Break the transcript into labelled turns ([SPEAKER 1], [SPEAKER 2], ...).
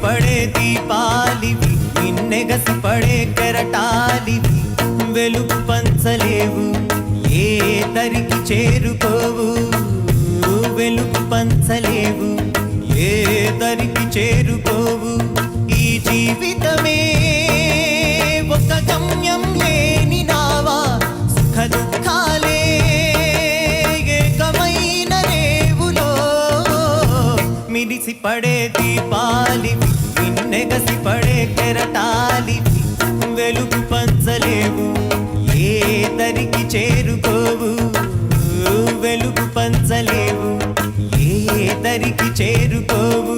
[SPEAKER 1] పడే దీపాలివి, నిన్నెగసి పడే కెరటాలివి. వెలుగు పంచలేవు, ఏ తరికి చేరుకోవు. వెలుగు పంచలేవు, ఏ తరికి చేరుకోవు. ఈ జీవితమే ఒక గమ్యం లేని నావా, సుఖ దుఃఖాలే ఏకమైన రేవులో. మిడిసి పడే దీపాలివి, నిన్నెగసి పడే కెరటాలివి. వెలుగు పంచలేవు, ఏ తరికి చేరుకోవు. వెలుగు పంచలేవు, ఏ తరికి చేరుకోవు.